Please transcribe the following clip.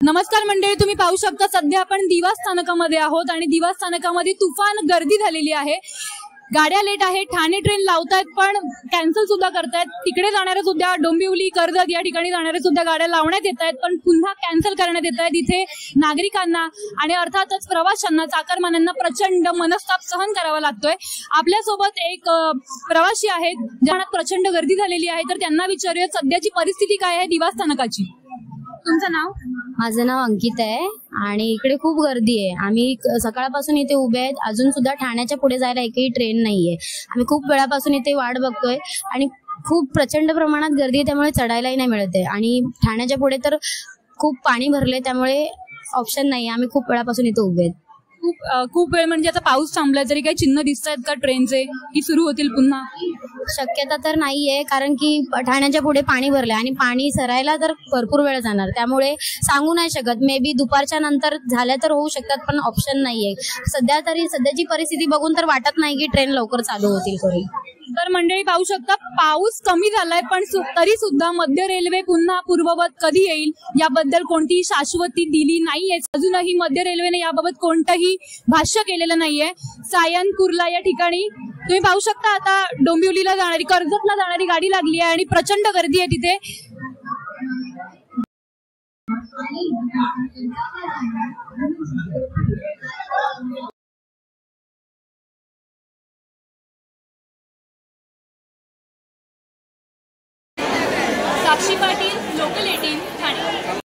नमस्कार मंडळी, तुम्ही पाहू शकता सध्या आपण दिवा स्थानकामध्ये आहोत आणि दिवा स्थानकामध्ये तुफान गर्दी झालेली आहे। गाड्या लेट आहे, ठाणे ट्रेन लावतायत पण कॅन्सल सुद्धा करतायत। तिकडे जाणारे सुद्धा डोंबिवली कर्जत या ठिकाणी जाणारे सुद्धा गाड्या लावण्यात येत आहेत पण पुन्हा कॅन्सल करण्यात येत आहेत। इथे नागरिकांना आणि अर्थातच प्रवाशांना चाकरमान्यांना प्रचंड मनस्ताप सहन करावा लागतोय। आपल्यासोबत एक प्रवासी आहेत ज्यांना प्रचंड गर्दी झालेली आहे, तर त्यांना विचारूया सध्याची परिस्थिती काय आहे दिवा स्थानकाची। तुमचं नाव? माझं नाव अंकिता आहे आणि इकडे खूप गर्दी आहे। आम्ही सकाळपासून इथे उभे आहेत, अजून सुद्धा ठाण्याच्या पुढे जायला एकही ट्रेन नाहीये। आम्ही खूप वेळापासून इथे वाट बघतोय आणि खूप प्रचंड प्रमाणात गर्दी आहे, त्यामुळे चढायलाही नाही मिळत आहे आणि ठाण्याच्या पुढे तर खूप पाणी भरले, त्यामुळे ऑप्शन नाही। आम्ही खूप वेळापासून इथे उभे आहेत। खूप वेळ म्हणजे आता पाऊस थांबलाय तरी काही चिन्ह दिसतायत का ट्रेनचे की सुरू होतील पुन्हा? शक्यता तर नाहीये, कारण की ठाण्याच्या पुढे पाणी भरले आणि पाणी सरायला तर भरपूर वेळ जाणार, त्यामुळे सांगू नाही शकत। मे बी दुपारच्या नंतर झाल्या तर होऊ शकतात, पण ऑप्शन नाहीये सध्याची परिस्थिती बघून तर वाटत नाही की ट्रेन लवकर चालू होतील कधी। तर मंडळी पाहू शकता पाऊस कमी झालाय पण तरी सुद्धा मध्य रेल्वे पुन्हा पूर्ववत कधी येईल याबद्दल कोणतीही शाश्वती दिली नाहीये। अजूनही मध्य रेल्वेने याबाबत कोणतंही भाष्य केलेलं नाहीये। सायन कुर्ला या ठिकाणी तुम्ही पाहू शकता आता डोंबिवलीला जाणारी कर्जतला जाणारी गाडी लागली आहे आणि प्रचंड गर्दी आहे तिथे। साक्षी पाटील, लोकल 18 ठाणे।